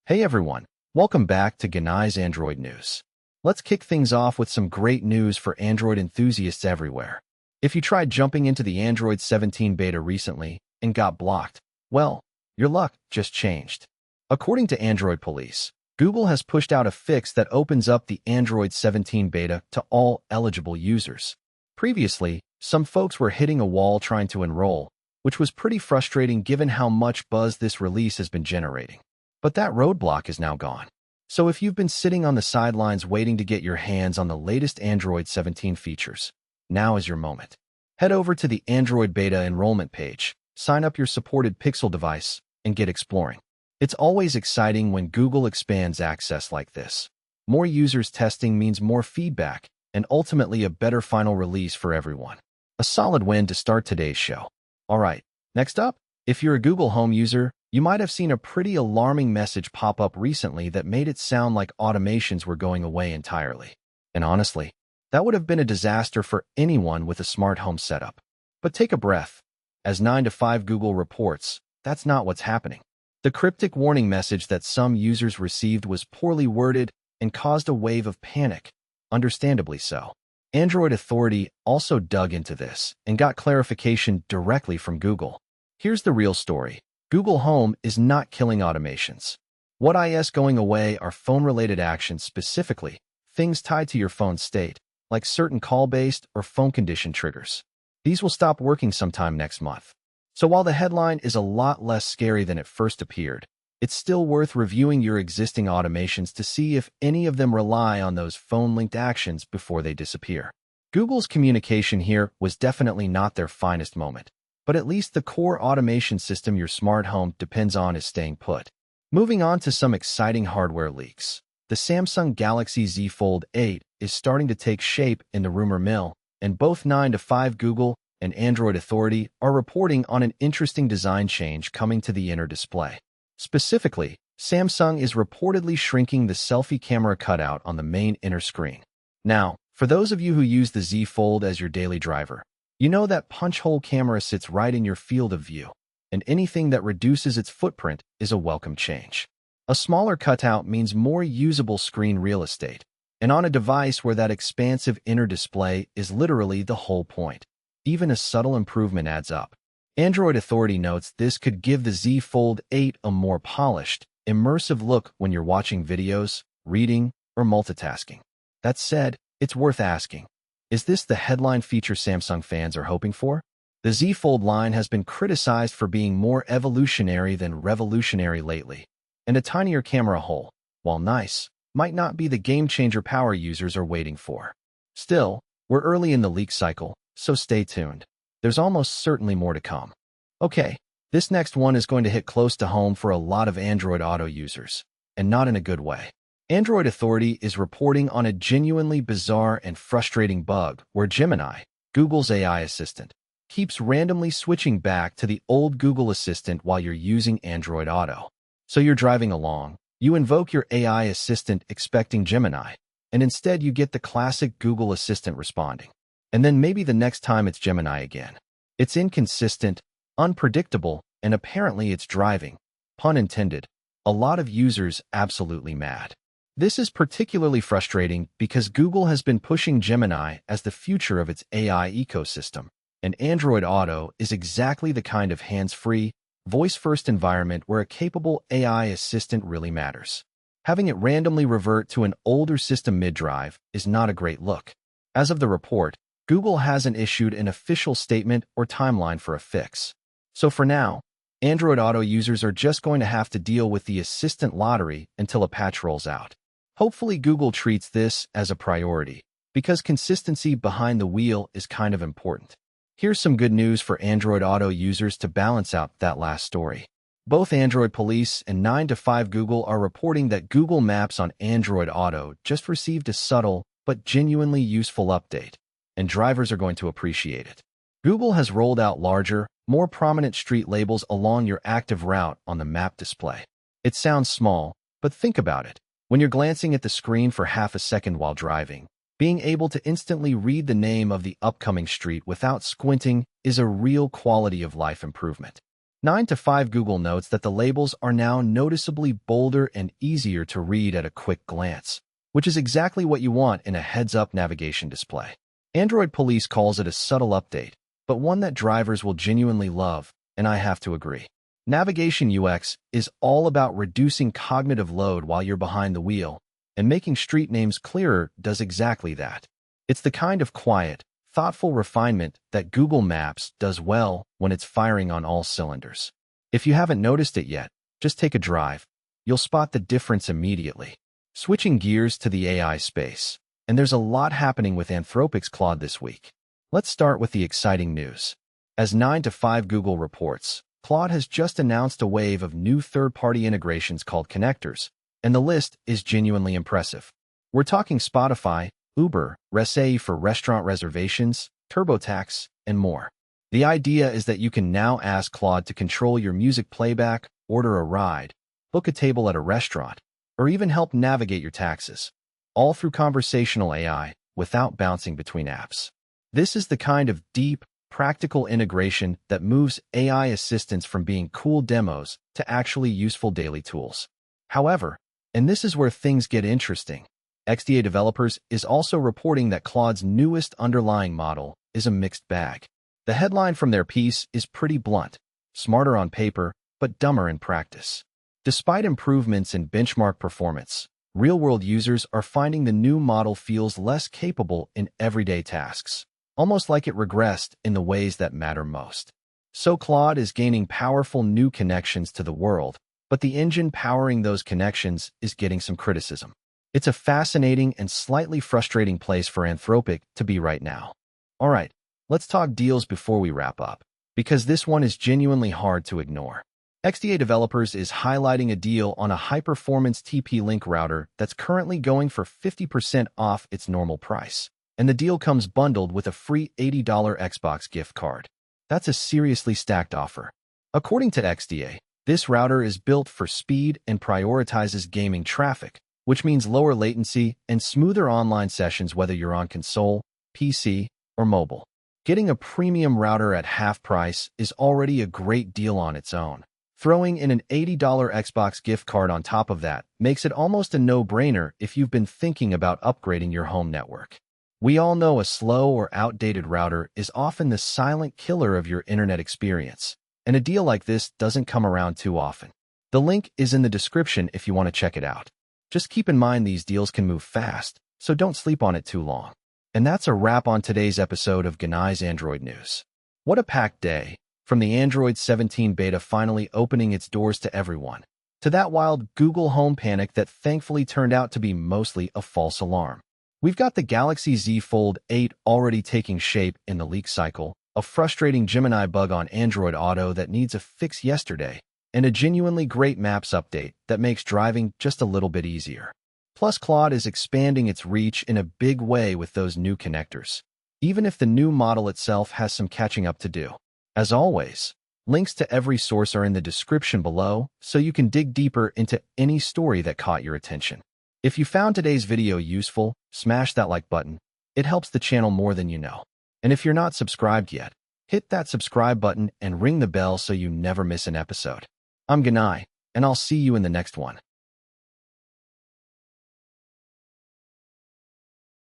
Hey everyone, welcome back to Genai's Android News. Let's kick things off with some great news for Android enthusiasts everywhere. If you tried jumping into the Android 17 beta recently and got blocked, well, your luck just changed. According to Android Police, Google has pushed out a fix that opens up the Android 17 beta to all eligible users. Previously, some folks were hitting a wall trying to enroll, which was pretty frustrating given how much buzz this release has been generating. But that roadblock is now gone. So if you've been sitting on the sidelines waiting to get your hands on the latest Android 17 features, now is your moment. Head over to the Android beta enrollment page, sign up your supported Pixel device, and get exploring. It's always exciting when Google expands access like this. More users testing means more feedback, and ultimately a better final release for everyone. A solid win to start today's show. Alright, next up, if you're a Google Home user, you might have seen a pretty alarming message pop up recently that made it sound like automations were going away entirely. And honestly, that would have been a disaster for anyone with a smart home setup. But take a breath. As 9 to 5 Google reports, that's not what's happening. The cryptic warning message that some users received was poorly worded and caused a wave of panic, understandably so. Android Authority also dug into this and got clarification directly from Google. Here's the real story. Google Home is not killing automations. What is going away are phone-related actions, specifically things tied to your phone state, like certain call-based or phone condition triggers. These will stop working sometime next month. So while the headline is a lot less scary than it first appeared, it's still worth reviewing your existing automations to see if any of them rely on those phone-linked actions before they disappear. Google's communication here was definitely not their finest moment, but at least the core automation system your smart home depends on is staying put. Moving on to some exciting hardware leaks. The Samsung Galaxy Z Fold 8 is starting to take shape in the rumor mill, and both 9 to 5 Google and Android Authority are reporting on an interesting design change coming to the inner display. Specifically, Samsung is reportedly shrinking the selfie camera cutout on the main inner screen. Now, for those of you who use the Z Fold as your daily driver, you know that punch-hole camera sits right in your field of view, and anything that reduces its footprint is a welcome change. A smaller cutout means more usable screen real estate, and on a device where that expansive inner display is literally the whole point. Even a subtle improvement adds up. Android Authority notes this could give the Z Fold 8 a more polished, immersive look when you're watching videos, reading, or multitasking. That said, it's worth asking, is this the headline feature Samsung fans are hoping for? The Z Fold line has been criticized for being more evolutionary than revolutionary lately, and a tinier camera hole, while nice, might not be the game-changer power users are waiting for. Still, we're early in the leak cycle, so stay tuned. There's almost certainly more to come. Okay, this next one is going to hit close to home for a lot of Android Auto users, and not in a good way. Android Authority is reporting on a genuinely bizarre and frustrating bug where Gemini, Google's AI assistant, keeps randomly switching back to the old Google Assistant while you're using Android Auto. So you're driving along, you invoke your AI assistant expecting Gemini, and instead you get the classic Google Assistant responding. And then maybe the next time it's Gemini again. It's inconsistent, unpredictable, and apparently it's driving, pun intended, a lot of users absolutely mad. This is particularly frustrating because Google has been pushing Gemini as the future of its AI ecosystem, and Android Auto is exactly the kind of hands-free, voice-first environment where a capable AI assistant really matters. Having it randomly revert to an older system mid-drive is not a great look. As of the report, Google hasn't issued an official statement or timeline for a fix. So for now, Android Auto users are just going to have to deal with the assistant lottery until a patch rolls out. Hopefully Google treats this as a priority, because consistency behind the wheel is kind of important. Here's some good news for Android Auto users to balance out that last story. Both Android Police and 9 to 5 Google are reporting that Google Maps on Android Auto just received a subtle but genuinely useful update, and drivers are going to appreciate it. Google has rolled out larger, more prominent street labels along your active route on the map display. It sounds small, but think about it. When you're glancing at the screen for half a second while driving, being able to instantly read the name of the upcoming street without squinting is a real quality of life improvement. 9 to 5 Google notes that the labels are now noticeably bolder and easier to read at a quick glance, which is exactly what you want in a heads-up navigation display. Android Police calls it a subtle update, but one that drivers will genuinely love, and I have to agree. Navigation UX is all about reducing cognitive load while you're behind the wheel, and making street names clearer does exactly that. It's the kind of quiet, thoughtful refinement that Google Maps does well when it's firing on all cylinders. If you haven't noticed it yet, just take a drive. You'll spot the difference immediately. Switching gears to the AI space, and there's a lot happening with Anthropic's Claude this week. Let's start with the exciting news. As 9 to 5 Google reports, Claude has just announced a wave of new third-party integrations called connectors, and the list is genuinely impressive. We're talking Spotify, Uber, Resay for restaurant reservations, TurboTax, and more. The idea is that you can now ask Claude to control your music playback, order a ride, book a table at a restaurant, or even help navigate your taxes, all through conversational AI without bouncing between apps. This is the kind of deep, practical integration that moves AI assistants from being cool demos to actually useful daily tools. However, and this is where things get interesting, XDA Developers is also reporting that Claude's newest underlying model is a mixed bag. The headline from their piece is pretty blunt: smarter on paper, but dumber in practice. Despite improvements in benchmark performance, real-world users are finding the new model feels less capable in everyday tasks, almost like it regressed in the ways that matter most. So Claude is gaining powerful new connections to the world, but the engine powering those connections is getting some criticism. It's a fascinating and slightly frustrating place for Anthropic to be right now. All right, let's talk deals before we wrap up, because this one is genuinely hard to ignore. XDA Developers is highlighting a deal on a high-performance TP-Link router that's currently going for 50% off its normal price, and the deal comes bundled with a free $80 Xbox gift card. That's a seriously stacked offer. According to XDA, this router is built for speed and prioritizes gaming traffic, which means lower latency and smoother online sessions whether you're on console, PC, or mobile. Getting a premium router at half price is already a great deal on its own. Throwing in an $80 Xbox gift card on top of that makes it almost a no-brainer if you've been thinking about upgrading your home network. We all know a slow or outdated router is often the silent killer of your internet experience, and a deal like this doesn't come around too often. The link is in the description if you want to check it out. Just keep in mind these deals can move fast, so don't sleep on it too long. And that's a wrap on today's episode of Genai's Android News. What a packed day, from the Android 17 beta finally opening its doors to everyone, to that wild Google Home panic that thankfully turned out to be mostly a false alarm. We've got the Galaxy Z Fold 8 already taking shape in the leak cycle, a frustrating Gemini bug on Android Auto that needs a fix yesterday, and a genuinely great Maps update that makes driving just a little bit easier. Plus, Claude is expanding its reach in a big way with those new connectors, even if the new model itself has some catching up to do. As always, links to every source are in the description below, so you can dig deeper into any story that caught your attention. If you found today's video useful, smash that like button. It helps the channel more than you know. And if you're not subscribed yet, hit that subscribe button and ring the bell so you never miss an episode. I'm Genai, and I'll see you in the next one.